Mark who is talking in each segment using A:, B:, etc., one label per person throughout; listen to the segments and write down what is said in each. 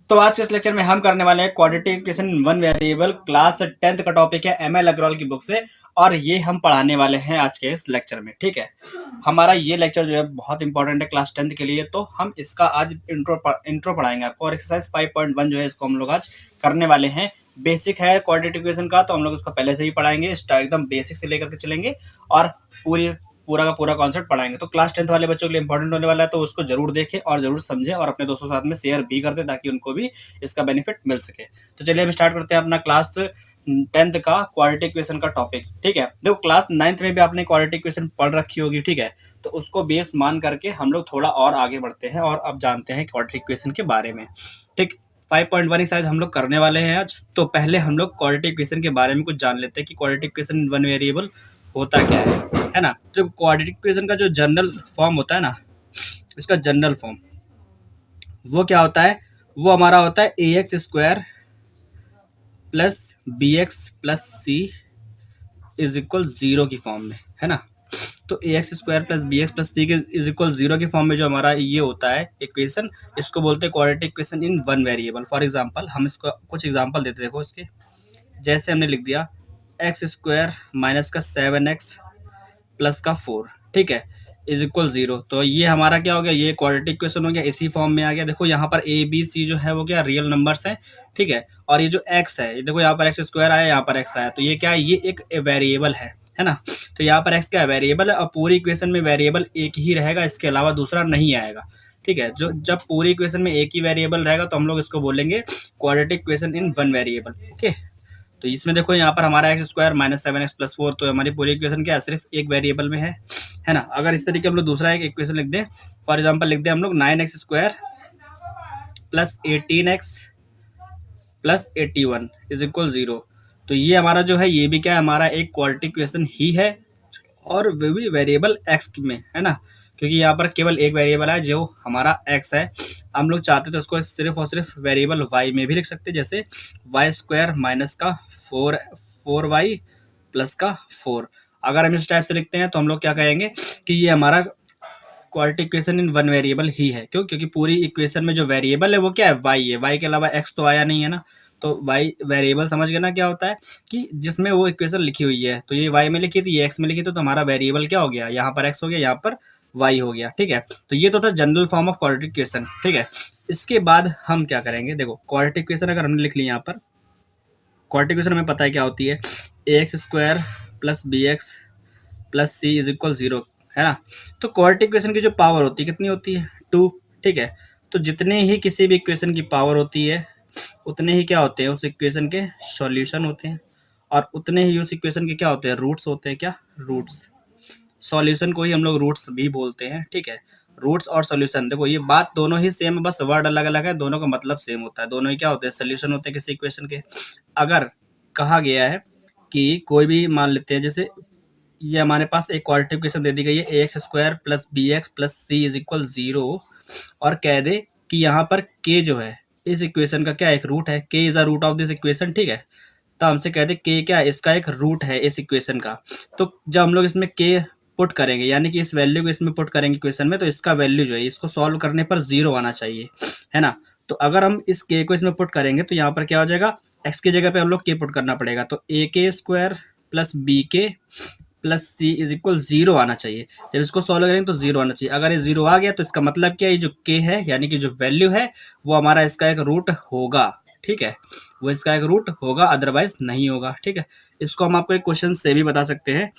A: तो आज के इस लेक्चर में हम करने वाले हैं quadratic equation in one variable. Class 10th का टॉपिक है एम एल अग्रवाल की बुक से, और ये हम पढ़ाने वाले हैं आज के इस लेक्चर में। ठीक है, हमारा ये लेक्चर जो है बहुत इंपॉर्टेंट है क्लास 10th के लिए। तो हम इसका आज इंट्रो पढ़ाएंगे आपको, और एक्सरसाइज 5.1 जो है इसको हम लोग आज करने वाले हैं। बेसिक है क्वाड्रेटिक इक्वेशन का, तो हम लोग इसको पहले से ही पढ़ाएंगे, एकदम बेसिक से लेकर के चलेंगे और पूरा का पूरा कॉन्सेप्ट पढ़ाएंगे। तो क्लास 10th वाले बच्चों के लिए इंपॉर्टेंट होने वाला है, तो उसको जरूर देखें और जरूर समझें और अपने दोस्तों के साथ में शेयर भी कर दें ताकि उनको भी इसका बेनिफिट मिल सके। तो चलिए हम स्टार्ट करते हैं अपना क्लास 10th का क्वाड्रेटिक इक्वेशन का टॉपिक। ठीक है, देखो क्लास 9th में भी आपने क्वाड्रेटिक इक्वेशन पढ़ रखी होगी। ठीक है, तो उसको बेस मान करके हम लोग थोड़ा और आगे बढ़ते हैं और अब जानते हैं क्वाड्रेटिक इक्वेशन के बारे में। ठीक, 5.1 एक्सरसाइज हम लोग करने वाले हैं आज। तो पहले हम लोग क्वाड्रेटिक इक्वेशन के बारे में कुछ जान लेते हैं कि quadratic equation in one variable होता क्या है ना। तो क्वाड्रेटिक इक्वेशन का जो जनरल फॉर्म होता है ना, इसका जनरल फॉर्म वो क्या होता है, वो हमारा होता है a x square plus b x plus c is equal zero की फॉर्म में, है ना। तो a x square plus b x plus c के इज इक्वल जीरो की फॉर्म में जो हमारा ये होता है इक्वेशन, इसको बोलते हैं quadratic equation in one variable. For example हम इसको कुछ एग्जांपल देते देखो इसके। जैसे हमने लिख दिया एक्स स्क्वायर माइनस का 7x प्लस का 4, ठीक है, इज इक्वल जीरो। तो ये हमारा क्या हो गया, ये क्वाड्रेटिक इक्वेशन हो गया, इसी फॉर्म में आ गया। देखो यहाँ पर ए बी सी जो है वो क्या रियल नंबर्स है, ठीक है। और ये जो एक्स है, ये देखो यहाँ पर एक्स स्क्वायर आया, यहाँ पर एक्स आया, तो ये क्या है, ये एक वेरिएबल है ना। तो यहाँ पर एक्स क्या है, वेरिएबल है, और पूरी इक्वेशन में वेरिएबल एक ही रहेगा, इसके अलावा दूसरा नहीं आएगा। ठीक है, जो जब पूरी इक्वेशन में एक ही वेरिएबल रहेगा तो हम लोग इसको बोलेंगे quadratic equation in one variable. Okay, तो इसमें देखो यहाँ पर हमारा x square minus 7x plus 4, तो हमारी पूरी इक्वेशन क्या है, सिर्फ एक वेरिएबल में है ना। अगर इस तरीके हम लोग दूसरा एक इक्वेशन लिख दें, फॉर एग्जांपल लिख दें हम लोग 9x square plus 18x plus 81 is equal zero. तो ये हमारा जो है, ये भी क्या है, हमारा एक क्वाड्रेटिक इक्वेशन ही है, और वो भी वेरिएबल एक्स में, है ना। क्योंकि यहाँ पर केवल एक वेरिएबल है जो हमारा एक्स है। हम लोग चाहते तो उसको सिर्फ और सिर्फ वेरिएबल वाई में भी लिख सकते, जैसे वाई स्क्वायर माइनस का 4y प्लस का 4। अगर हम इस टाइप से लिखते हैं तो हम लोग क्या कहेंगे कि ये हमारा quadratic equation in one variable ही है। क्यों, क्योंकि पूरी इक्वेशन में जो वेरिएबल है वो क्या है, वाई है। वाई के अलावा एक्स तो आया नहीं है ना। तो वाई वेरिएबल समझ गए ना क्या होता है, कि जिसमें वो इक्वेशन लिखी हुई है। तो ये वाई में लिखी थी, ये एक्स में लिखी थी, तो हमारा वेरिएबल क्या हो गया, यहाँ पर एक्स हो गया, यहाँ पर वाई हो गया। ठीक है, तो ये तो था general form of quadratic equation. ठीक है, इसके बाद हम क्या करेंगे, देखो क्वाड्रेटिक इक्वेशन अगर हमने लिख ली, यहाँ पर क्वाड्रेटिक इक्वेशन हमें पता है क्या होती है, a x square plus b x plus c is equal zero, है ना। तो क्वाड्रेटिक इक्वेशन की जो पावर होती है कितनी होती है, 2। ठीक है, तो जितने ही किसी भी इक्वेशन की पावर होती है उतने ही क्या होते हैं, उस इक्वेशन के सॉल्यूशन होते हैं, और उतने ही उस इक्वेशन के क्या होते हैं, रूट्स होते हैं। क्या रूट्स, सॉल्यूशन को ही हम लोग रूट्स भी बोलते हैं। ठीक है, रूट्स और सॉल्यूशन, देखो ये बात दोनों ही सेम है, बस वर्ड अलग अलग है, दोनों का मतलब सेम होता है। दोनों ही क्या होते हैं, सॉल्यूशन होते हैं किसी इक्वेशन के। अगर कहा गया है कि कोई भी मान लेते हैं, जैसे ये हमारे पास एक क्वाड्रेटिक इक्वेशन दे दी गई है, a x square plus b x plus c is equal zero, और कह दे कि यहाँ पर के जो है इस इक्वेशन का क्या एक रूट है, k is a root of this equation. ठीक है, तो हमसे कहते के क्या है, इसका एक रूट है इस इक्वेशन का। तो जब हम लोग इसमें के पुट करेंगे, यानी कि इस वैल्यू को इसमें पुट करेंगे इक्वेशन में, तो इसका वैल्यू जो है इसको सॉल्व करने पर जीरो आना चाहिए, है ना। तो अगर हम इस के को इसमें पुट करेंगे तो यहाँ पर क्या हो जाएगा, एक्स की जगह पे हम लोग के पुट करना पड़ेगा, तो a k square plus b k plus c is equal zero आना चाहिए। जब इसको सॉल्व करेंगे तो जीरो आना चाहिए। अगर ये जीरो आ गया तो इसका मतलब क्या है, ये जो के है यानी कि जो वैल्यू है वो हमारा इसका एक रूट होगा। ठीक है, वो इसका एक रूट होगा, अदरवाइज नहीं होगा। ठीक है, इसको हम आपको एक क्वेश्चन से भी बता सकते हैं,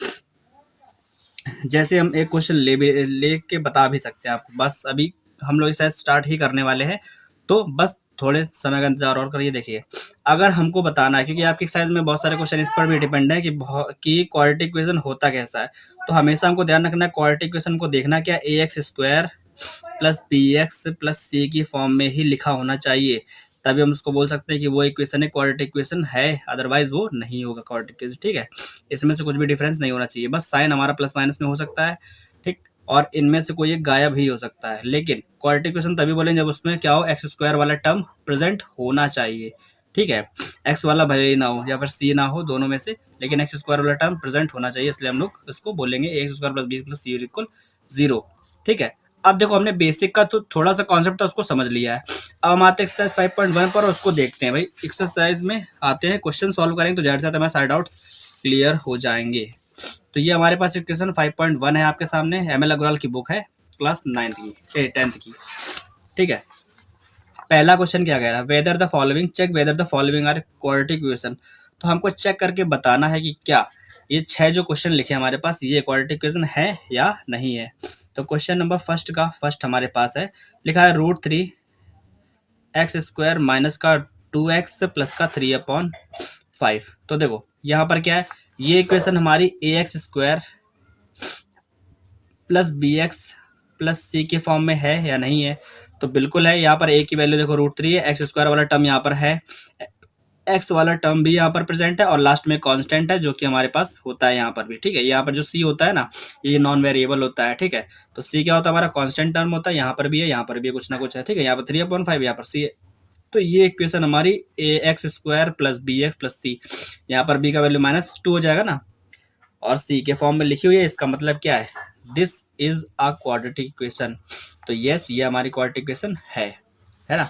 A: जैसे हम एक क्वेश्चन ले के बता भी सकते हैं आपको। बस अभी हम लोग इसे स्टार्ट ही करने वाले हैं, तो बस थोड़े समय का इंतजार और करिए। देखिए, अगर हमको बताना है, क्योंकि आपकी साइज में बहुत सारे क्वेश्चन इस पर भी डिपेंड है कि क्वाड्रेटिक इक्वेशन होता कैसा है, तो हमेशा हमको ध्यान रखना है क्वाड्रेटिक इक्वेशन को देखना क्या, a x square plus b x plus c की फॉर्म में ही लिखा होना चाहिए, तभी हम उसको बोल सकते हैं कि वो इक्वेशन है क्वाड्रेटिक इक्वेशन है, अदरवाइज वो नहीं होगा क्वाड्रेटिक इक्वेशन। ठीक है, इसमें से कुछ भी डिफरेंस नहीं होना चाहिए, बस साइन हमारा प्लस माइनस में हो सकता है, ठीक, और इनमें से कोई एक गायब ही हो सकता है। लेकिन क्वाड्रेटिक इक्वेशन तभी बोलेंगे जब उसमें क्या हो, एक्स स्क्वायर वाला टर्म प्रेजेंट होना चाहिए। ठीक है, एक्स वाला भले ही ना हो या फिर सी ना हो, दोनों में से, लेकिन एक्स स्क्वायर वाला टर्म प्रेजेंट होना चाहिए, इसलिए हम लोग इसको बोलेंगे x square plus b plus c equal zero. ठीक है, अब देखो हमने बेसिक का तो थोड़ा सा कॉन्सेप्ट था उसको समझ लिया है। अब हम आते हैं एक्सरसाइज 5.1 पर और उसको देखते हैं। भाई एक्सरसाइज में आते हैं, क्वेश्चन सॉल्व करेंगे तो ज़ाहिर सी बात है हमारे सारे डाउट्स क्लियर हो जाएंगे। तो ये हमारे पास इक्वेशन 5.1 है आपके सामने, एम एल अग्रवाल की बुक है, क्लास 9th की 10th की। ठीक है, पहला क्वेश्चन क्या कह रहा है, whether the following, check whether the following are quadratic equation. तो हमको चेक करके बताना है कि क्या ये 6 जो क्वेश्चन लिखे हमारे पास ये क्वाड्रेटिक इक्वेशन है या नहीं है। तो क्वेश्चन नंबर फर्स्ट हमारे पास है, लिखा है √3 x² माइनस का 2x प्लस का 3/5। तो देखो यहाँ पर क्या है, ये इक्वेशन हमारी ax² plus bx plus c के फॉर्म में है या नहीं है। तो बिल्कुल है, यहाँ पर a की वैल्यू देखो √3 है, x² वाला टर्म यहाँ पर है, x वाला टर्म भी यहाँ पर प्रेजेंट है और लास्ट में कांस्टेंट है जो कि हमारे पास होता है यहाँ पर भी। ठीक है, यहाँ पर जो c होता है ना ये नॉन वेरिएबल होता है। ठीक है, तो c क्या होता है हमारा कांस्टेंट टर्म होता है, यहाँ पर भी है, यहाँ पर भी कुछ ना कुछ है। ठीक है, यहाँ पर 3/5, यहाँ पर c है। तो ये इक्वेशन हमारी ax² plus bx plus c, यहाँ पर b का वैल्यू -2 हो जाएगा ना और c के फॉर्म में लिखी हुई है, इसका मतलब क्या है, this is a quadratic equation. तो यस, ये हमारी क्वाड्रेटिक इक्वेशन है ना।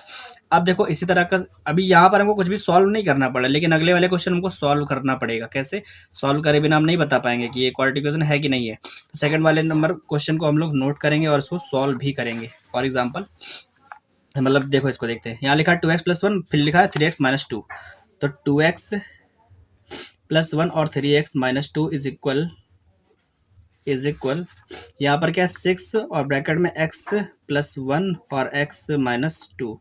A: अब देखो इसी तरह का, अभी यहाँ पर हमको कुछ भी सॉल्व नहीं करना पड़ा, लेकिन अगले वाले क्वेश्चन हमको सॉल्व करना पड़ेगा। कैसे सॉल्व करे बिना हम नहीं बता पाएंगे कि ये क्वाड्रेटिक इक्वेशन है कि नहीं है। तो सेकंड वाले नंबर क्वेश्चन को हम लोग नोट करेंगे और उसको सॉल्व भी करेंगे। फॉर एग्जाम्पल मतलब देखो इसको देखते हैं, यहाँ लिखा है 2x + 1, फिर लिखा है 3x - 2। तो 2x + 1 और 3x - 2 इज इक्वल यहाँ पर क्या है 6 और ब्रैकेट में x + 1 और x - 2।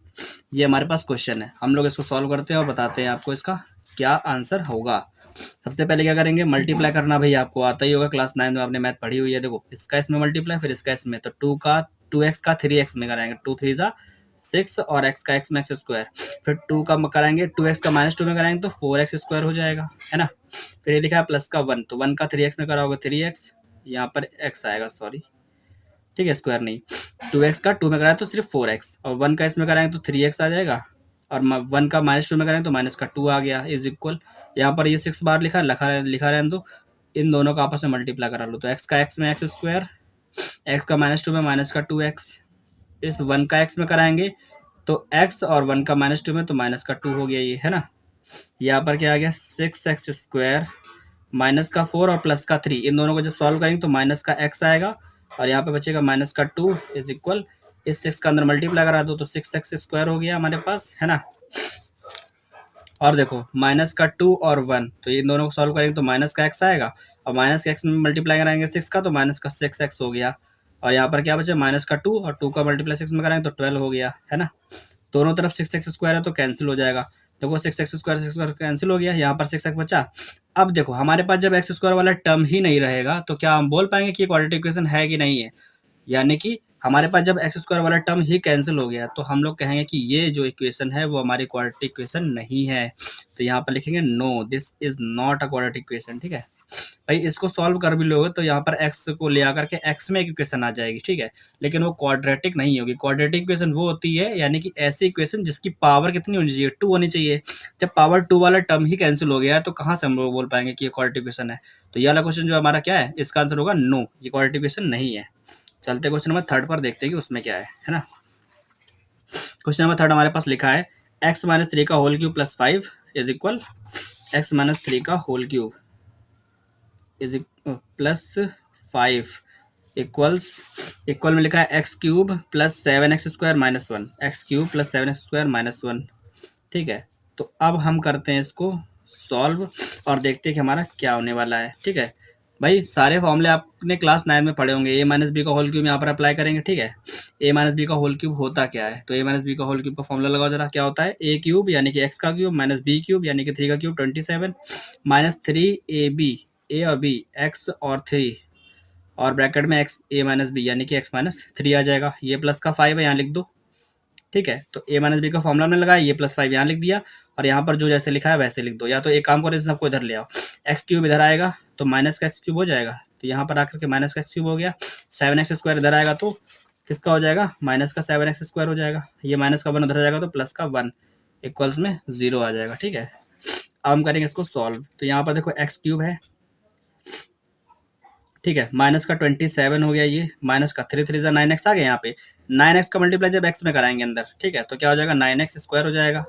A: ये हमारे पास क्वेश्चन है, हम लोग इसको सॉल्व करते हैं और बताते हैं आपको इसका क्या आंसर होगा। सबसे पहले क्या करेंगे, मल्टीप्लाई करना। भाई आपको आता ही होगा, क्लास 9 में आपने मैथ पढ़ी हुई है। देखो इसका इसमें मल्टीप्लाई, फिर इसका इसमें, तो 2x का 3x में कराएंगे, 2 3 ज़ा 6 और x का x में x², फिर 2 का कराएंगे 2x का -2 में कराएंगे तो 4x² हो जाएगा, है ना। फिर ये लिखा है प्लस का 1, तो 1 का 3x में कराओगे 3x, यहाँ पर x आएगा, सॉरी ठीक है, स्क्वायर नहीं। 2x का 2 में कराएं तो सिर्फ 4x, और 1 का इसमें कराएंगे तो 3x आ जाएगा, और 1 का -2 में कराएंगे तो माइनस का 2 आ गया, इज इक्वल। यहाँ पर ये 6 बार लिखा रहने दो, इन दोनों का आपस में मल्टीप्लाई करा लो। तो x का x में x², x का -2 में माइनस का 2x, इस 1 का x में कराएंगे तो x और 1 का -2 में तो माइनस का 2 हो गया, ये है ना। यहाँ पर क्या आ गया 6x² माइनस का 4 और प्लस का 3, इन दोनों को जब सॉल्व करेंगे तो माइनस का x आएगा और यहाँ पे बचेगा माइनस का 2 इज इक्वल, इस 6 का अंदर मल्टीप्लाई करा दो तो 6x² हो गया हमारे पास, है ना। और देखो माइनस का 2 और 1, तो इन दोनों को सॉल्व करेंगे तो माइनस का x आएगा और माइनस का x में मल्टीप्लाई कराएंगे 6 का तो माइनस का 6x हो गया, और यहाँ पर क्या बचे माइनस का 2 और 2 का मल्टीप्लाई 6 में कराएंगे तो 12 हो गया, है ना। दोनों तरफ 6x² है तो कैंसिल हो जाएगा। देखो 6x² कैंसिल हो गया, यहाँ पर 6x बचा। अब देखो हमारे पास जब x² वाला टर्म ही नहीं रहेगा तो क्या हम बोल पाएंगे कि ये क्वाड्रेटिक इक्वेशन है कि नहीं है। यानी कि हमारे पास जब x² वाला टर्म ही कैंसिल हो गया तो हम लोग कहेंगे कि ये जो इक्वेशन है वो हमारी क्वाड्रेटिक इक्वेशन नहीं है। तो यहाँ पर लिखेंगे no, this is not a quadratic equation. ठीक है भाई, इसको सॉल्व कर भी लोगे तो यहाँ पर x को ले आकर के x में एक इक्वेशन आ जाएगी, ठीक है, लेकिन वो क्वाड्रेटिक नहीं होगी। क्वाड्रेटिक इक्वेशन वो होती है यानी कि ऐसी इक्वेशन जिसकी पावर कितनी होनी चाहिए, 2 होनी चाहिए। जब पावर 2 वाला टर्म ही कैंसिल हो गया है तो कहाँ से हम लोग बोल पाएंगे कि ये क्वाड्रेटिक इक्वेशन है। तो ये वाला क्वेश्चन जो हमारा क्या है, इसका आंसर होगा नो, ये क्वाड्रेटिक इक्वेशन नहीं है। चलते क्वेश्चन नंबर 3 पर देखते हैं कि उसमें क्या है ना। क्वेश्चन नंबर 3 हमारे पास लिखा है x - 3 का whole cube plus 5 is equal x - 3 का whole cube is plus 5 equals, equal में लिखा है x³ plus 7x² minus 1, x³ plus 7x² minus 1। ठीक है, तो अब हम करते हैं इसको सॉल्व और देखते हैं कि हमारा क्या होने वाला है। ठीक है भाई, सारे फॉर्मूले आपने क्लास 9 में पढ़े होंगे। a - b का होल क्यूब यहाँ पर अप्लाई करेंगे। ठीक है, a - b का होल क्यूब होता क्या है, तो a - b का होल क्यूब का फॉर्मूला लगाओ जरा, क्या होता है a³ यानी कि x का क्यूब माइनस b³ यानी कि 3 का क्यूब 27 माइनस 3ab, a और b x और 3 और ब्रैकेट में x a - b यानी कि x - 3 आ जाएगा। ये प्लस का 5 है, यहाँ लिख दो। ठीक है, तो a - b का फॉर्मूला हमने लगाया, ये प्लस 5 यहाँ लिख दिया और यहाँ पर जो जैसे लिखा है वैसे लिख दो। या तो एक काम करो, सबको इधर ले आओ, x³ इधर आएगा तो माइनस का x³ हो जाएगा, तो यहाँ पर आकर के माइनस का x³ हो गया। 7x² इधर आएगा तो किसका हो जाएगा, माइनस का 7x² हो जाएगा। ये माइनस का 1 उधर जाएगा तो प्लस का 1 इक्वल्स में 0 आ जाएगा। ठीक है, अब हम करेंगे इसको सॉल्व। तो यहाँ पर देखो x³ है, ठीक है, माइनस का 27 हो गया, ये माइनस का 3 3 9x आ गया यहाँ पे। 9x का मल्टीप्लाई जब x में कराएंगे अंदर, ठीक है, तो क्या हो जाएगा 9x स्क्वायर हो जाएगा।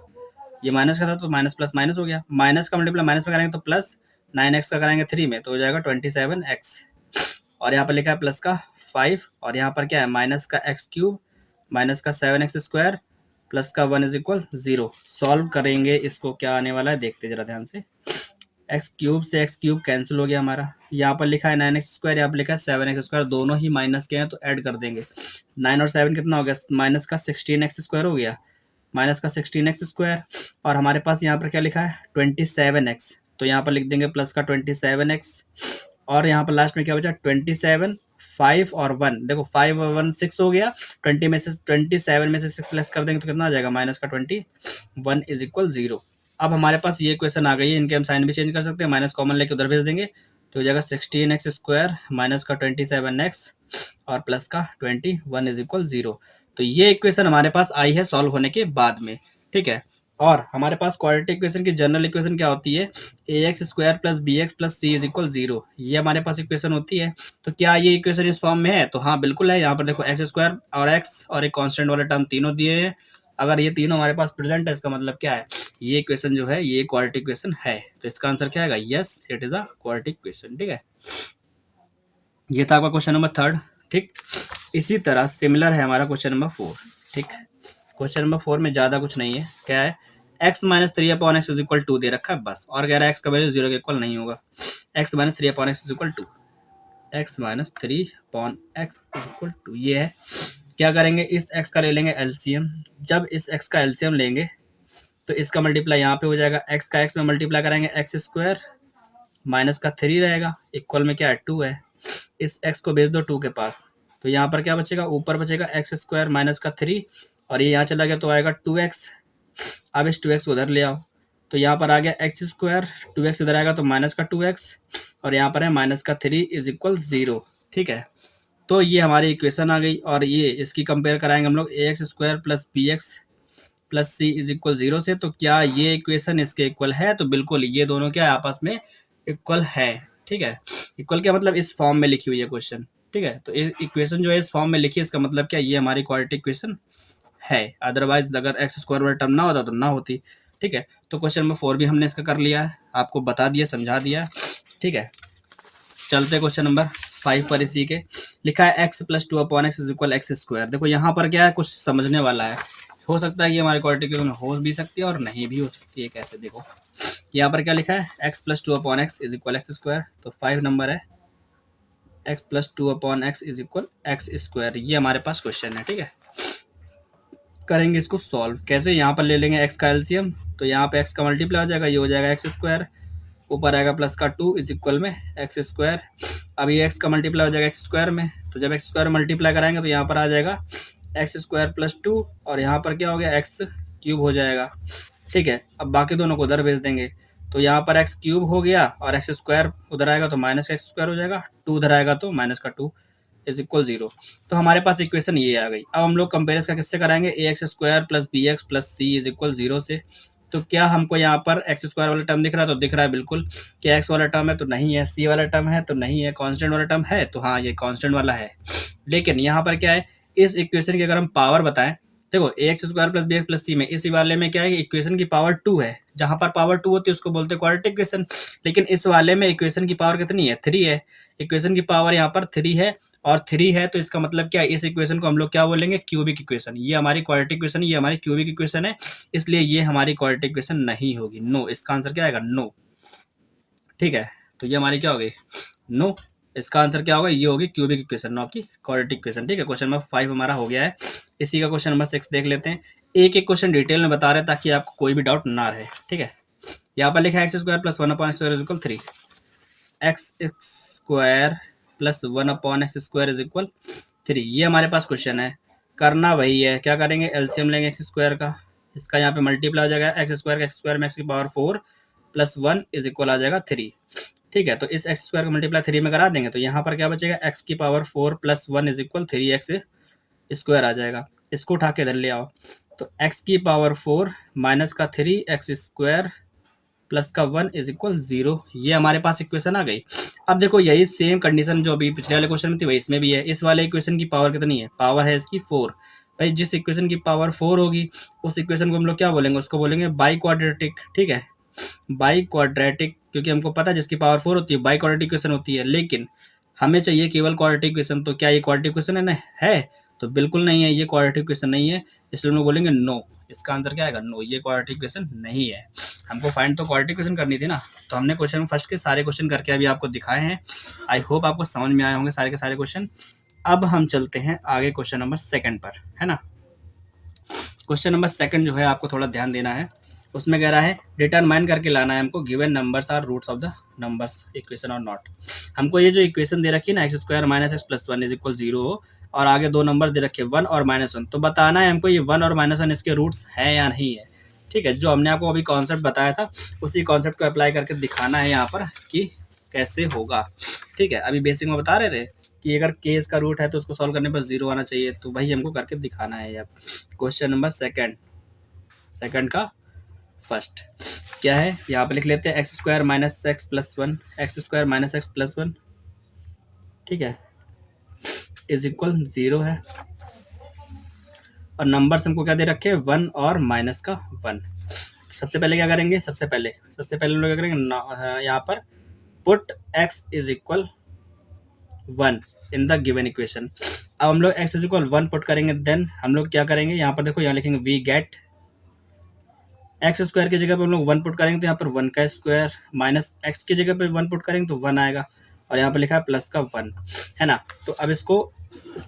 A: ये माइनस का था तो माइनस प्लस माइनस हो गया, माइनस का मल्टीप्लाई माइनस में करेंगे तो प्लस, 9x का कराएंगे 3 में तो हो जाएगा 27x। और यहाँ पर लिखा है प्लस का 5 और यहाँ पर क्या है माइनस का x क्यूब माइनस का 7x स्क्वायर प्लस का 1 इज इक्वल 0। सॉल्व करेंगे इसको, क्या आने वाला है देखते जरा ध्यान से। एक्स क्यूब से एक्स क्यूब कैंसिल हो गया हमारा, यहाँ पर लिखा है 9x स्क्वायर, यहाँ पर लिखा है 7x स्क्वायर, दोनों ही माइनस के हैं तो ऐड कर देंगे। 9 और 7 कितना हो गया, माइनस का 16x स्क्वायर हो गया, माइनस का 16x स्क्वायर। और हमारे पास यहाँ पर क्या लिखा है 27x, तो यहाँ पर लिख देंगे प्लस का 27x। और यहाँ पर लास्ट में क्या बचा 27, 5 और 1, देखो 5 और 1 6 हो गया, 20 में से 27 में से 6 लेस कर देंगे तो कितना आ जाएगा माइनस का 21 इज इक्वल 0। अब हमारे पास ये क्वेश्चन आ गई है, इनके हम साइन भी चेंज कर सकते हैं, माइनस कॉमन लेके उधर भेज देंगे तो हो जाएगा 16x स्क्वायर माइनस का 27x और प्लस का 21 इज इक्वल 0। तो ये इक्वेशन हमारे पास आई है सॉल्व होने के बाद में, ठीक है। और हमारे पास क्वाड्रेटिक इक्वेशन की जनरल इक्वेशन क्या होती है, ax square plus b x plus c is equal 0, ये हमारे पास इक्वेशन होती है। तो क्या ये इक्वेशन इस फॉर्म में है, तो हाँ बिल्कुल है। यहाँ पर देखो एक्स स्क्वायर और एक्स और एक कांस्टेंट वाला टर्म तीनों दिए हैं, अगर ये तीनों हमारे पास प्रेजेंट है इसका मतलब क्या है, ये इक्वेशन जो है ये क्वाड्रेटिक इक्वेशन है। तो इसका आंसर क्या आएगा, yes it is a quadratic equation, ठीक है। ये था आपका क्वेश्चन नंबर 3, ठीक। इसी तरह सिमिलर है हमारा क्वेश्चन नंबर 4, ठीक। क्वेश्चन नंबर 4 में ज़्यादा कुछ नहीं है, क्या है x minus 3/x is equal 2 दे रखा है बस, और कह रहा है x का वैल्यू 0 के इक्वल नहीं होगा। x minus 3/x is equal 2, x minus 3/x is equal 2, ये है। क्या करेंगे, इस x का ले लेंगे एलसीएम, जब इस x का एलसीएम लेंगे तो इसका मल्टीप्लाई यहाँ पे हो जाएगा, x का x में मल्टीप्लाई करेंगे एक्स स्क्वायर माइनस का 3 रहेगा, इक्वल में क्या है 2 है, इस x को भेज दो 2 के पास, तो यहाँ पर क्या बचेगा, ऊपर बचेगा एक्स स्क्वायर माइनस का 3 और ये यहाँ चला गया तो आएगा 2x। अब इस 2x को उधर ले आओ तो यहाँ पर आ गया एक्स स्क्वायर, 2x इधर आएगा तो माइनस का 2x और यहाँ पर है माइनस का 3 इज इक्वल 0, ठीक है। तो ये हमारी इक्वेशन आ गई और ये इसकी कंपेयर कराएंगे हम लोग ax square plus b x plus c is equal 0 से। तो क्या ये इक्वेशन इसके इक्वल है, तो बिल्कुल ये दोनों क्या आपस में इक्वल है, ठीक है। इक्वल क्या मतलब इस फॉर्म में लिखी हुई है क्वेश्चन, ठीक है। तो इक्वेशन जो है इस फॉर्म में लिखी है, इसका मतलब क्या ये हमारी क्वाड्रेटिक इक्वेशन है, अदरवाइज अगर एक्स स्क्वायर वाला टर्म ना होता तो ना होती, ठीक है। तो क्वेश्चन नंबर 4 भी हमने इसका कर लिया है, आपको बता दिया समझा दिया, ठीक है। चलते क्वेश्चन नंबर 5 पर, इसी के लिखा है x plus 2/x is equal x square. देखो यहाँ पर क्या है, कुछ समझने वाला है, हो सकता है ये हमारी क्वाड्रेटिक इक्वेशन हो भी सकती है और नहीं भी हो सकती है। कैसे, देखो यहाँ पर क्या लिखा है x plus 2/x is equal x square, तो 5 नंबर है x plus 2/x is equal x square, ये हमारे पास क्वेश्चन है, ठीक है। करेंगे इसको सॉल्व कैसे, यहाँ पर ले लेंगे एक्स का एलसीएम, तो यहाँ पे एक्स का मल्टीप्लाई हो जाएगा, ये हो जाएगा एक्स स्क्वायर, ऊपर आएगा प्लस का 2 इज इक्वल में एक्स स्क्वायर। अब ये एक्स का मल्टीप्लाई हो जाएगा एक्स स्क्वायर में, तो जब एक्स स्क्वायर मल्टीप्लाई कराएंगे तो यहाँ पर आ जाएगा एक्स स्क्वायर प्लस 2 और यहाँ पर क्या हो गया एक्स क्यूब हो जाएगा, ठीक है। अब बाकी दोनों को उधर भेज देंगे तो यहाँ पर एक्स क्यूब हो गया और एक्स स्क्वायर उधर आएगा तो माइनस एक्स स्क्वायर हो जाएगा, 2 उधर आएगा तो माइनस का 2 इज इक्वल 0। तो हमारे पास इक्वेशन ये आ गई। अब हम लोग कंपेरिजन का किससे कराएंगे, a x square plus b x plus c is equal 0 से। तो क्या हमको यहाँ पर एक्स स्क्वायर वाला टर्म दिख रहा है, तो दिख रहा है बिल्कुल। क्या एक्स वाला टर्म है, तो नहीं है। सी वाला टर्म है, तो नहीं है। कांस्टेंट वाला टर्म है, तो हाँ ये कांस्टेंट वाला है। लेकिन यहाँ पर क्या है, इस इक्वेशन की अगर हम पावर बताएं, देखो a x square plus b x plus c में इस वाले में क्या है, इक्वेशन की पावर 2 है। जहां पर पावर 2 होती है उसको बोलते हैं क्वाड्रेटिक इक्वेशन। लेकिन इस वाले में इक्वेशन की पावर कितनी है, 3 है। इक्वेशन की पावर यहाँ पर 3 है और 3 है, तो इसका मतलब क्या है, इस इक्वेशन को हम लोग क्या बोलेंगे, क्यूबिक इक्वेशन। ये हमारी क्वाड्रेटिक इक्वेशन, ये हमारी क्यूबिक इक्वेशन है, इसलिए ये हमारी क्वाड्रेटिक इक्वेशन नहीं होगी। नो, इसका आंसर क्या आएगा, नो, ठीक है। तो ये हमारी क्या होगी, नो। इसका आंसर क्या होगा, ये होगी क्यूबिक इक्वेशन, नो आपकी क्वाड्रेटिक इक्वेशन, ठीक है। क्वेश्चन नंबर 5 हमारा हो गया है। इसी का क्वेश्चन नंबर 6 देख लेते हैं। एक एक क्वेश्चन डिटेल में बता रहे हैं ताकि आपको कोई भी डाउट ना रहे, ठीक है। यहाँ पर लिखा है x square plus 1/x is equal 3, x square plus 1/x square is equal 3, ये हमारे पास क्वेश्चन है। करना वही है, क्या करेंगे, एलसीएम लेंगे एक्स स्क्वायर का, इसका यहाँ पे मल्टीप्लाई हो जाएगा एक्स स्क्वायर में एक्स की पावर 4 प्लस 1 इज इक्वल आ जाएगा 3, ठीक है। तो इस एक्स स्क्वायर का मल्टीप्लाई 3 में करा देंगे तो यहाँ पर क्या बचेगा, एक्स की power 4 plus 1 is equal 3x square आ जाएगा। इसको उठा के इधर ले आओ, तो x की पावर 4 माइनस का 3x स्क्वायर प्लस का 1 इज इक्वल 0, ये हमारे पास इक्वेशन आ गई। अब देखो यही सेम कंडीशन जो अभी पिछले वाले क्वेश्चन में थी वही इसमें भी है। इस वाले इक्वेशन की पावर कितनी है? पावर है इसकी 4। भाई जिस इक्वेशन की पावर 4 होगी उस इक्वेशन को हम लोग क्या बोलेंगे? उसको बोलेंगे बाई क्वाड्रेटिक। ठीक है, बाई क्वाड्रेटिक, क्योंकि हमको पता है जिसकी पावर 4 होती है बाई क्वाड्रेटिक इक्वेशन होती है। लेकिन हमें चाहिए केवल क्वाड्रेटिक इक्वेशन। तो क्या ये क्वाड्रेटिक इक्वेशन है ना? है तो बिल्कुल नहीं है, ये क्वाड्रेटिक इक्वेशन नहीं है, इसलिए हम लोग बोलेंगे नो। इसका आंसर क्या आएगा? नो, ये क्वाड्रेटिक इक्वेशन नहीं है। हमको फाइंड तो क्वाड्रेटिक इक्वेशन करनी थी ना, तो हमने क्वेश्चन फर्स्ट के सारे क्वेश्चन करके अभी आपको दिखाए हैं। आई होप आपको समझ में आए होंगे सारे के सारे क्वेश्चन। अब हम चलते हैं आगे क्वेश्चन नंबर 2 पर, है ना। क्वेश्चन नंबर 2 जो है आपको थोड़ा ध्यान देना है। उसमें कह रहा है डिटरमाइन करके लाना है हमको given numbers are roots of the numbers equation और नॉट। हमको ये जो इक्वेशन दे रखी है ना x square minus x plus 1 is equal 0 हो और आगे दो नंबर दे रखे 1 और -1, तो बताना है हमको ये 1 और -1 इसके रूट्स हैं या नहीं है। ठीक है, जो हमने आपको अभी कॉन्सेप्ट बताया था उसी कॉन्सेप्ट को अप्लाई करके दिखाना है यहाँ पर कि कैसे होगा। ठीक है, अभी बेसिक में बता रहे थे कि अगर के इसका रूट है तो उसको सॉल्व करने पर 0 आना चाहिए, तो वही हमको करके दिखाना है। अब क्वेश्चन नंबर सेकंड का फर्स्ट क्या है यहाँ पे लिख लेते हैं x square minus x plus 1, x square minus x plus 1, ठीक है, इज इक्वल 0 है। और नंबर्स हमको क्या दे रखे हैं? 1 और माइनस का 1। सबसे पहले क्या करेंगे? सबसे पहले हम लोग क्या करेंगे? यहाँ पर put x is equal 1 in the given equation. अब हम लोग x इज इक्वल 1 पुट करेंगे, देन हम लोग क्या करेंगे? यहाँ पर देखो, यहाँ लिखेंगे वी गेट एक्स स्क्वायर की जगह पर हम लोग 1 पुट करेंगे तो यहाँ पर 1 का स्क्वायर, माइनस एक्स की जगह पर 1 पुट करेंगे तो 1 आएगा, और यहाँ पर लिखा है प्लस का 1, है ना। तो अब इसको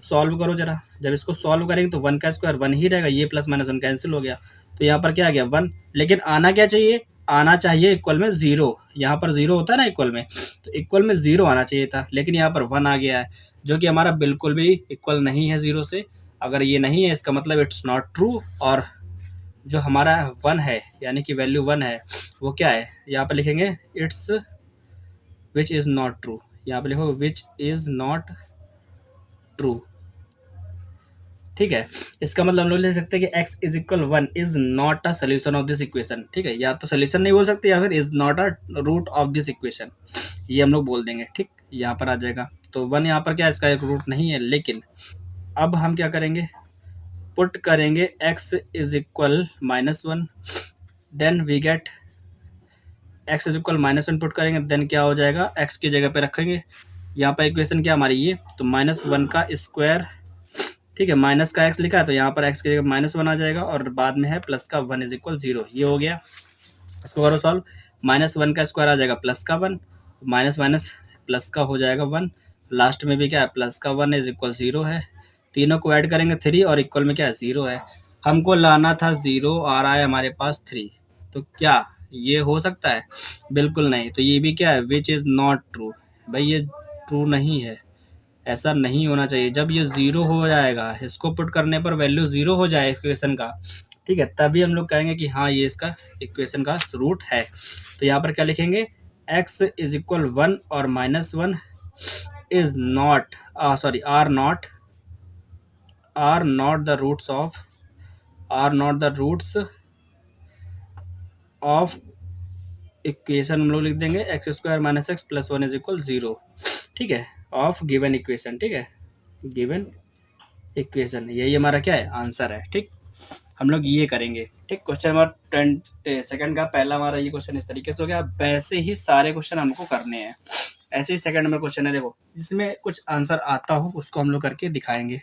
A: सॉल्व करो जरा। जब इसको सॉल्व करेंगे तो 1 का स्क्वायर 1 ही रहेगा, ये प्लस माइनस 1 कैंसिल हो गया, तो यहाँ पर क्या आ गया? 1। लेकिन आना क्या चाहिए? आना चाहिए इक्वल में 0। यहाँ पर 0 होता है ना इक्वल में, तो इक्वल में 0 आना चाहिए था, लेकिन यहाँ पर 1 आ गया है, जो कि हमारा बिल्कुल भी इक्वल नहीं है 0 से। अगर ये नहीं है इसका मतलब इट्स नॉट ट्रू, और जो हमारा 1 है यानी कि वैल्यू 1 है वो क्या है? यहाँ पर लिखेंगे it's which is not true. यहाँ पर लिखो विच इज़ नॉट ट्रू। ठीक है, इसका मतलब हम लोग लिख सकते हैं कि x is equal 1 is not a solution of this equation. ठीक है, या तो सोल्यूशन नहीं बोल सकते या फिर is not a root of this equation, ये हम लोग बोल देंगे। ठीक, यहाँ पर आ जाएगा। तो 1 यहाँ पर क्या है? इसका एक रूट नहीं है। लेकिन अब हम क्या करेंगे? पुट करेंगे x is equal -1, then we get x is equal -1 put करेंगे, देन क्या हो जाएगा? x की जगह पे रखेंगे। यहाँ पर इक्वेशन क्या हमारी ये? तो -1 का स्क्वायर, ठीक है, माइनस का x लिखा है तो यहाँ पर x की जगह -1 आ जाएगा, और बाद में है प्लस का 1 इज इक्वल 0। ये हो गया। इसको करो सॉल्व। -1 का स्क्वायर आ जाएगा प्लस का 1, माइनस माइनस प्लस का हो जाएगा 1, लास्ट में भी क्या है? प्लस का 1 इज इक्वल 0 है। तीनों को ऐड करेंगे 3, और इक्वल में क्या है? 0 है। हमको लाना था 0, आ रहा है हमारे पास 3। तो क्या ये हो सकता है? बिल्कुल नहीं। तो ये भी क्या है? Which is not true. भाई ये ट्रू नहीं है, ऐसा नहीं होना चाहिए। जब ये 0 हो जाएगा, इसको पुट करने पर वैल्यू 0 हो जाए इक्वेशन का, ठीक है, तभी हम लोग कहेंगे कि हाँ ये इसका इक्वेशन का रूट है। तो यहाँ पर क्या लिखेंगे? x इज इक्वल 1 और -1 is not or not the roots of equation. हम लोग लिख देंगे x square minus x plus 1 is equal 0। ठीक है, ऑफ गिवन इक्वेशन। ठीक है, गिवन इक्वेशन, यही हमारा क्या है? आंसर है। ठीक, हम लोग ये करेंगे। ठीक, क्वेश्चन नंबर 2 का पहला हमारा ये क्वेश्चन इस तरीके से हो गया। वैसे ही सारे क्वेश्चन हमको करने हैं। ऐसे ही सेकंड नंबर क्वेश्चन है, देखो जिसमें कुछ आंसर आता हो उसको हम लोग करके दिखाएंगे।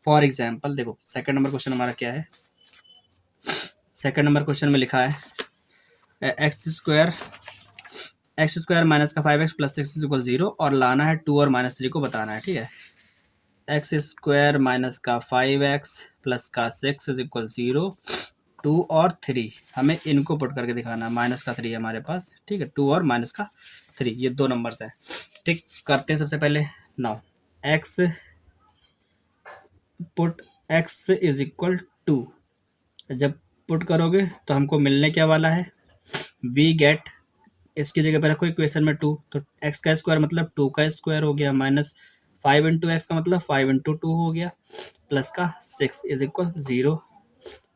A: फॉर एग्जाम्पल देखो सेकंड नंबर क्वेश्चन हमारा क्या है? सेकंड नंबर क्वेश्चन में लिखा है एक्स स्क्वायर माइनस का 5x प्लस 6 इज इक्वल 0, और लाना है 2 और -3 को बताना है। ठीक है, एक्स स्क्वायर माइनस का 5x प्लस का 6 इज इक्वल 0, 2 और 3 हमें इनको पुट करके दिखाना है। माइनस का 3 है हमारे पास। ठीक है, 2 और -3 ये दो नंबर्स हैं। ठीक, करते हैं सबसे पहले। Now x put x is equal 2, जब पुट करोगे तो हमको मिलने क्या वाला है? वी गेट, इसकी जगह पे रखो इक्वेशन में 2, तो x का स्क्वायर मतलब 2 का स्क्वायर हो गया, माइनस 5 इंटू एक्स का मतलब 5 इंटू 2 हो गया, प्लस का 6 इज इक्वल 0।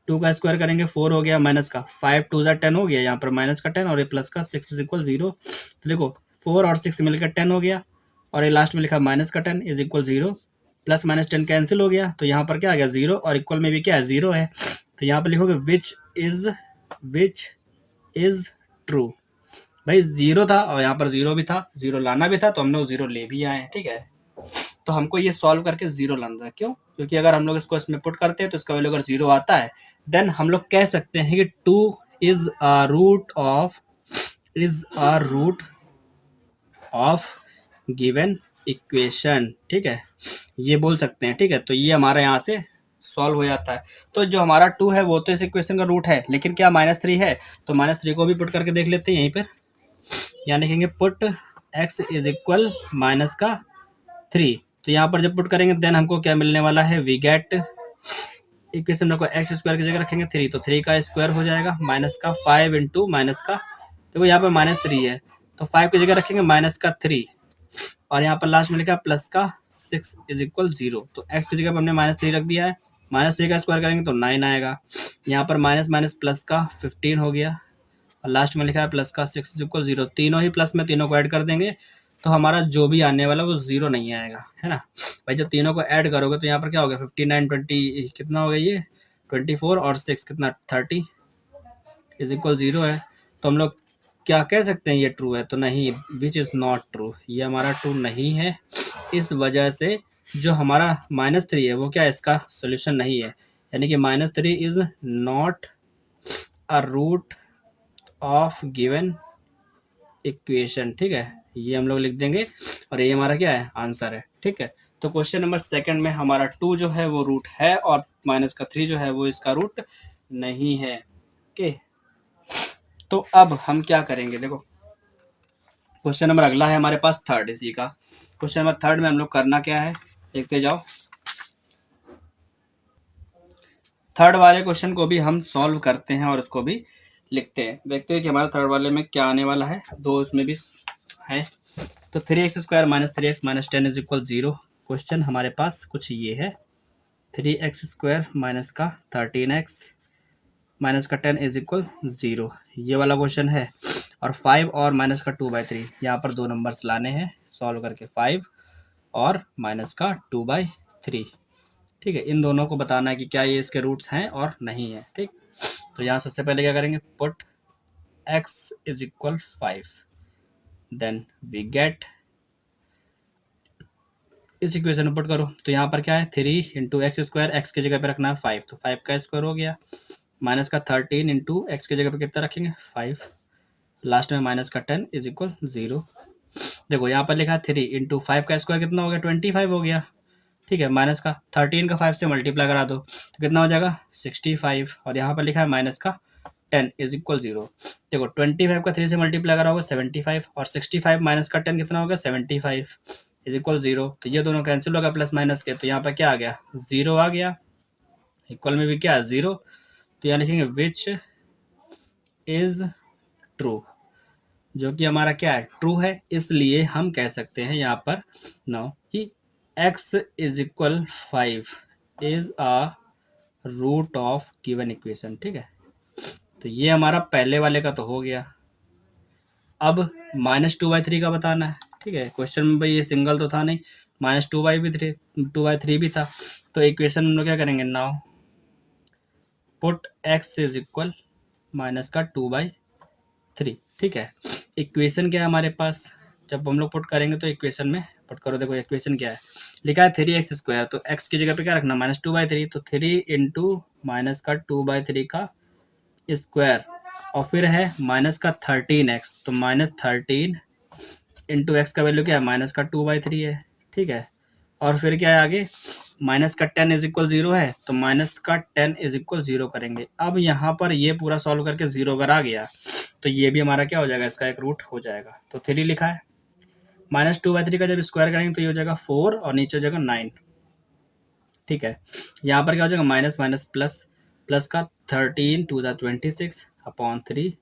A: 2 का स्क्वायर करेंगे 4 हो गया, माइनस का 5 2 10 हो गया, यहाँ पर माइनस का 10 और ये प्लस का 6 इज इक्वल 0। तो देखो 4 और 6 मिलकर 10 हो गया, और ये लास्ट में लिखा माइनस का 10 is equal 0, plus minus 10 cancel हो गया, तो यहाँ पर क्या आ गया 0, और इक्वल में भी क्या है 0 है, तो यहाँ पर लिखोगे विच इज ट्रू। भाई 0 था और यहाँ पर 0 भी था, 0 लाना भी था, तो हम लोग 0 ले भी आए हैं, ठीक है। तो हमको ये सॉल्व करके 0 लाना था, क्यों? क्योंकि अगर हम लोग इसको इसमें पुट करते हैं तो इसका वैल्यू अगर 0 आता है, देन हम लोग कह सकते हैं कि 2 is a root of given equation, ठीक है, ये बोल सकते हैं, ठीक है। तो ये हमारा यहाँ से सॉल्व हो जाता है। तो जो हमारा 2 है वो तो इस इक्वेशन का रूट है, लेकिन क्या -3 है, तो -3 को भी पुट करके देख लेते हैं यहीं पर। यहाँ लिखेंगे put x is equal minus का 3, तो यहाँ पर जब पुट करेंगे देन हमको क्या मिलने वाला है, वी गेट इक्वेशन को एक्स स्क्वायर की जगह रखेंगे 3, तो 3 का स्क्वायर हो जाएगा माइनस का 5 इंटू माइनस का, देखो यहाँ पर -3 है, तो 5 की जगह रखेंगे माइनस का 3, और यहाँ पर लास्ट में लिखा प्लस का 6 इज इक्वल 0, तो x की जगह पर हमने -3 रख दिया है, -3 का स्क्वायर करेंगे तो 9 आएगा, यहाँ पर माइनस माइनस प्लस का 15 हो गया, और लास्ट में लिखा है प्लस का 6 इज इक्वल 0, तीनों ही प्लस में तीनों को ऐड कर देंगे, तो हमारा जो भी आने वाला वो 0 नहीं आएगा, है ना भाई। जब तीनों को ऐड करोगे तो यहाँ पर क्या हो गया 59 20 कितना हो गया, ये 24 और 6 कितना 30 इज इक्वल 0 है, तो हम लोग क्या कह सकते हैं ये ट्रू है, तो नहीं, विच इज़ नॉट ट्रू, ये हमारा ट्रू नहीं है। इस वजह से जो हमारा -3 है वो क्या है, इसका सोल्यूशन नहीं है, यानी कि -3 is not a root of given equation, ठीक है, ये हम लोग लिख देंगे, और ये हमारा क्या है आंसर है, ठीक है। तो क्वेश्चन नंबर 2 में हमारा 2 जो है वो रूट है, और -3 जो है वो इसका रूट नहीं है, ओके। तो अब हम क्या करेंगे, देखो क्वेश्चन नंबर अगला है हमारे पास 3 इसी का। क्वेश्चन नंबर 3 में हम लोग करना क्या है, देखते जाओ। 3 वाले क्वेश्चन को भी हम सॉल्व करते हैं और उसको भी लिखते हैं, देखते हैं कि हमारा 3 वाले में क्या आने वाला है, 2 उसमें भी है। तो 3x square minus 3x minus 10 is equal 0, question हमारे पास कुछ ये है, 3x स्क्वायर माइनस का 13x माइनस का 10 इज इक्वल 0, ये वाला क्वेश्चन है। और 5 और माइनस का 2/3, यहाँ पर 2 नंबर्स लाने हैं सॉल्व करके, 5 और माइनस का 2/3, ठीक है। इन दोनों को बताना है कि क्या ये इसके रूट्स हैं और नहीं है, ठीक। तो यहाँ सबसे पहले क्या करेंगे, put x is equal 5, then we get, इस इक्वेशन में पुट करो, तो यहाँ पर क्या है 3 इंटू एक्स स्क्वायर, एक्स की जगह पे रखना है 5, तो 5 का स्क्वायर हो गया, माइनस का 13 इंटू एक्स की जगह पे कितना रखेंगे 5, लास्ट में माइनस का 10 इज इक्वल 0। देखो यहाँ पर लिखा है 3 इंटू 5 का स्क्वायर कितना हो गया 25 हो गया, ठीक है, माइनस का 13 का 5 से मल्टीप्लाई करा दो तो कितना हो जाएगा 65, और यहाँ पर लिखा है माइनस का 10 इज इक्वल 0। देखो 25 का 3 से मल्टीप्लाई करा होगा 75, और 65 माइनस का 10 कितना होगा 75 इज इक्वल 0, तो ये दोनों कैंसिल होगा प्लस माइनस के, तो यहाँ पर क्या आ गया 0 आ गया, इक्वल में भी क्या है 0, तो यहाँ लिखेंगे विच इज ट्रू, जो कि हमारा क्या है ट्रू है, इसलिए हम कह सकते हैं यहाँ पर नाउ कि x is equal 5 is a root of given equation, ठीक है। तो ये हमारा पहले वाले का तो हो गया, अब -2/3 का बताना है, ठीक है। क्वेश्चन में भाई ये सिंगल तो था नहीं, -2/3 भी था, तो इक्वेशन में हम लोग क्या करेंगे, now put x is equal minus का 2/3, ठीक है। इक्वेशन क्या है हमारे पास, जब हम लोग पुट करेंगे तो इक्वेशन में पुट करो, देखो इक्वेशन क्या है, लिखा है 3x स्क्वायर, तो x की जगह पे क्या रखना -2/3, तो 3 इंटू माइनस का 2/3 का स्क्वायर, और फिर है माइनस का 13x, तो -13 इंटू एक्स का वैल्यू क्या है माइनस का 2/3 है, ठीक है। और फिर क्या है आगे, माइनस का 10 इज इक्वल 0 है, तो माइनस का 10 इज इक्वल 0 करेंगे। अब यहाँ पर ये पूरा सॉल्व करके 0 अगर आ गया तो ये भी हमारा क्या हो जाएगा, इसका एक रूट हो जाएगा, तो 3 लिखा है, -2/3 का जब स्क्वायर करेंगे तो ये हो जाएगा 4 और नीचे हो जाएगा 9, ठीक है। यहाँ पर क्या हो जाएगा माइनस माइनस प्लस, प्लस का 13 2 26 अपॉन 3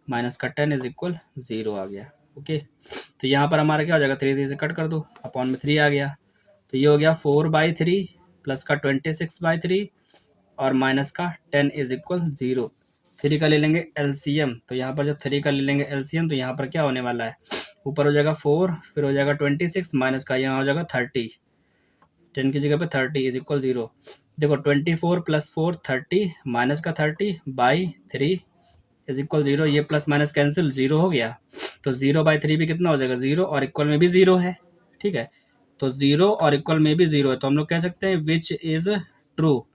A: माइनस का 10 इज इक्वल 0 आ गया, ओके। तो यहाँ पर हमारा क्या हो जाएगा 3 से कट कर दो, अपॉन में 3 आ गया, तो ये हो गया 4/3 प्लस का 26/3 और माइनस का 10 इज इक्वल 0। 3 का ले लेंगे एलसीएम, तो यहाँ पर जब 3 का ले लेंगे एलसीएम तो यहाँ पर क्या होने वाला है ऊपर हो जाएगा 4, फिर हो जाएगा 26 माइनस का यहाँ हो जाएगा 30, 10 की जगह पे 30 इज इक्वल 0। देखो 24 प्लस 4 30 माइनस का 30 बाई 3 इज इक्वल 0। ये प्लस माइनस कैंसिल, 0 हो गया। तो 0 बाई 3 भी कितना हो जाएगा, 0, और इक्वल में भी 0 है। ठीक है, तो 0 और इक्वल में भी 0 है, तो हम लोग कह सकते हैं विच इज ट्रू।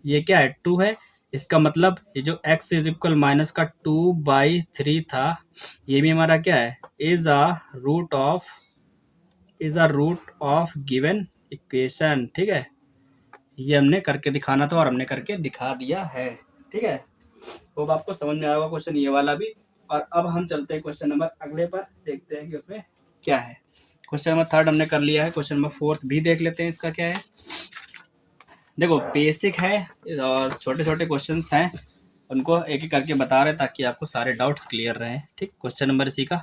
A: ये क्या है, ट्रू है। इसका मतलब ये जो x इज इक्वल माइनस का 2/3 था, ये भी हमारा क्या है, is a root of given equation. ठीक है, ये हमने करके दिखाना था और हमने करके दिखा दिया है। ठीक है, तो अब आपको समझ में आएगा क्वेश्चन ये वाला भी। और अब हम चलते हैं क्वेश्चन नंबर अगले पर, देखते हैं कि उसमें क्या है। क्वेश्चन नंबर 3 हमने कर लिया है, क्वेश्चन नंबर 4 भी देख लेते हैं इसका क्या है। देखो बेसिक है और छोटे छोटे क्वेश्चंस हैं, उनको एक एक करके बता रहे हैं ताकि आपको सारे डाउट्स क्लियर रहें। ठीक, क्वेश्चन नंबर इसी का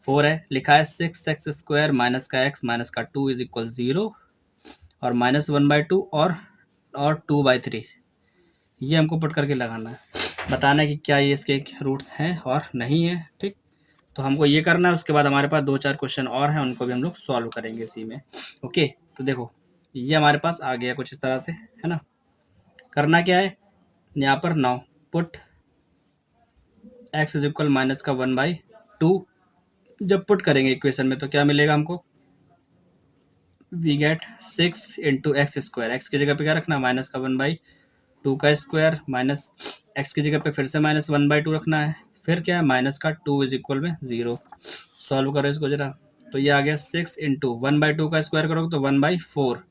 A: 4 है, लिखा है 6x² माइनस का x माइनस का 2 इज इक्वल 0 और -1/2 और 2/3। ये हमको पुट करके लगाना है, बताना है कि क्या ये इसके रूट्स हैं और नहीं है। ठीक, तो हमको ये करना है। उसके बाद हमारे पास 2-4 क्वेश्चन और हैं, उनको भी हम लोग सॉल्व करेंगे इसी में। ओके, तो देखो ये हमारे पास आ गया कुछ इस तरह से, है ना। करना क्या है, यहाँ पर now put x is equal minus का 1/2। जब पुट करेंगे इक्वेशन में तो क्या मिलेगा हमको, we get 6 into x²। X की जगह पे क्या रखना है, माइनस का 1/2 का स्क्वायर, माइनस एक्स की जगह पे फिर से माइनस 1/2 रखना है, फिर क्या है माइनस का 2 इज इक्वल में 0। सॉल्व करो इसको जरा, तो ये आ गया 6 इंटू 1/2 का स्क्वायर करोगे तो 1/4,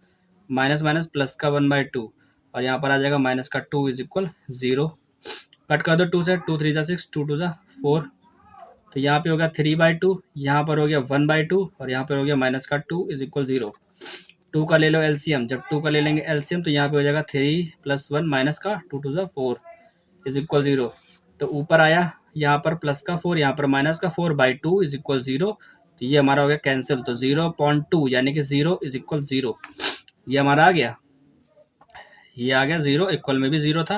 A: माइनस माइनस प्लस का 1/2, और यहाँ पर आ जाएगा माइनस का 2 इज इक्वल 0। कट कर दो 2 से, 2 3 6, 2 2 4, तो यहाँ पे हो गया 3/2, यहाँ पर हो गया 1/2, और यहाँ पर हो गया माइनस का 2 इज इक्वल 0। 2 का ले लो एलसीएम, जब 2 का ले लेंगे एलसीएम तो यहाँ पे हो जाएगा 3 + 1 माइनस का 2 2 4 इज इक्वल 0। तो ऊपर आया यहाँ पर प्लस का 4, यहाँ पर माइनस का 4/2 इज इक्वल 0। तो ये हमारा हो गया कैंसिल, तो 0.2 यानी कि 0 इज इक्वल 0, ये हमारा आ गया। ये आ गया 0, इक्वल में भी 0 था,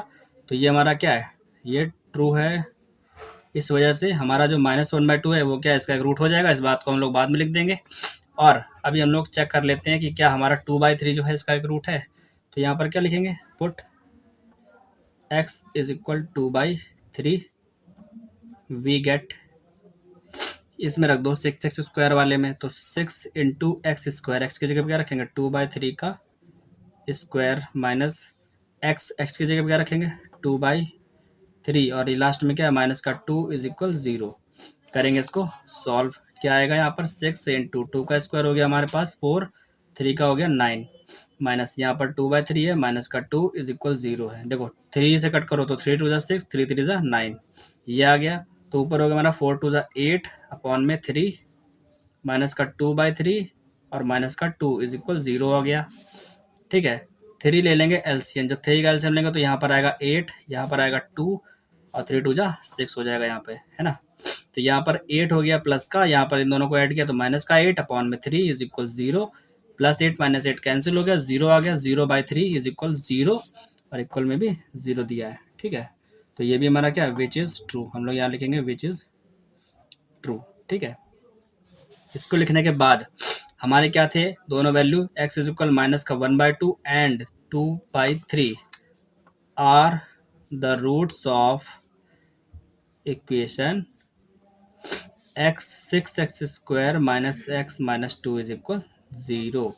A: तो ये हमारा क्या है, ये ट्रू है। इस वजह से हमारा जो -1/2 है वो क्या है, इसका एक रूट हो जाएगा। इस बात को हम लोग बाद में लिख देंगे। और अभी हम लोग चेक कर लेते हैं कि क्या हमारा 2/3 जो है इसका एक रूट है। तो यहाँ पर क्या लिखेंगे, put x is equal 2/3, we get, इसमें रख दो 6x² वाले में, तो 6 इंटू x², एक्स की जगह पर क्या रखेंगे 2/3 का स्क्वायर, माइनस एक्स की जगह पर क्या रखेंगे 2/3, और ये लास्ट में क्या है माइनस का 2 इज इक्वल 0। करेंगे इसको सॉल्व, क्या आएगा यहाँ पर 6 इंटू 2 का स्क्वायर हो गया हमारे पास 4, 3 का हो गया 9, माइनस यहाँ पर 2/3 है, माइनस का 2 इज इक्वल 0 है। देखो 3 से कट करो तो 3 2 6, 3 3 9, ये आ गया। तो ऊपर हो गया हमारा 4 2 8 अपॉन में 3 माइनस का 2/3 और माइनस का 2 इज इक्वल 0 हो गया। ठीक है, 3 ले लेंगे एलसीएम, जब 3 का एलसीएम लेंगे तो यहाँ पर आएगा 8, यहाँ पर आएगा 2, और 3 2 6 हो जाएगा यहाँ पे, है ना। तो यहाँ पर 8 हो गया प्लस का, यहाँ पर इन दोनों को ऐड किया तो माइनस का 8 अपॉन में 3 is equal 0, plus 8 minus 8 cancel हो गया, 0 आ गया, 0/3 इज इक्वल 0, और इक्वल में भी 0 दिया है। ठीक है, तो ये भी हमारा क्या है, विच इज ट्रू। हम लोग यहाँ लिखेंगे विच इज ट्रू। ठीक है, इसको लिखने के बाद हमारे क्या थे दोनों value, x is equal minus का 1/2 and 2/3 are the roots of equation x6x² minus x minus 2 is equal 0।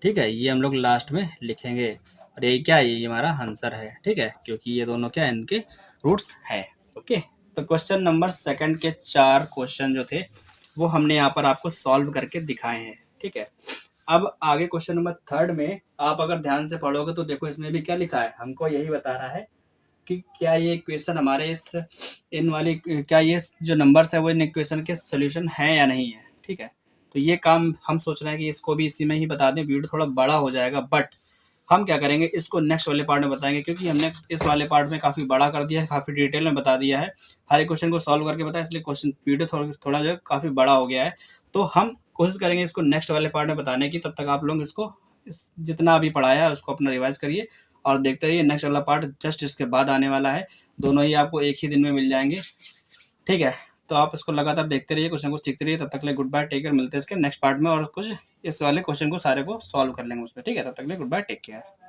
A: ठीक है, ये हम लोग लास्ट में लिखेंगे, और ये क्या है, ये हमारा आंसर है। ठीक है, क्योंकि ये दोनों क्या है, इनके रूट्स है। ओके, तो क्वेश्चन नंबर 2 के 4 क्वेश्चन जो थे वो हमने यहाँ पर आपको सॉल्व करके दिखाए हैं। ठीक है, अब आगे क्वेश्चन नंबर 3 में आप अगर ध्यान से पढ़ोगे तो देखो इसमें भी क्या लिखा है, हमको यही बता रहा है कि क्या ये इक्वेशन हमारे इन वाली, क्या ये जो नंबर्स है वो इन इक्वेशन के सोल्यूशन है या नहीं है। ठीक है, तो ये काम हम सोच रहे हैं कि इसको भी इसी में ही बता दें, वीडियो थोड़ा बड़ा हो जाएगा, बट हम क्या करेंगे इसको नेक्स्ट वाले पार्ट में बताएंगे, क्योंकि हमने इस वाले पार्ट में काफ़ी बड़ा कर दिया है, काफ़ी डिटेल में बता दिया है, हर एक क्वेश्चन को सॉल्व करके बताया, इसलिए क्वेश्चन वीडियो थोड़ा जो काफ़ी बड़ा हो गया है। तो हम कोशिश करेंगे इसको नेक्स्ट वाले पार्ट में बताने की, तब तक आप लोग इसको जितना अभी पढ़ाया है उसको अपना रिवाइज करिए और देखते रहिए। नेक्स्ट वाला पार्ट जस्ट इसके बाद आने वाला है, दोनों ही आपको एक ही दिन में मिल जाएंगे। ठीक है, तो आप इसको लगातार देखते रहिए, कुछ ना कुछ सीखते रहिए। तब तक के लिए गुड बाय, टेक केयर। मिलते हैं इसके नेक्स्ट पार्ट में और कुछ इस वाले क्वेश्चन को सारे को सॉल्व कर लेंगे उसमें, ठीक है? तब तक के लिए गुड बाय, टेक केयर।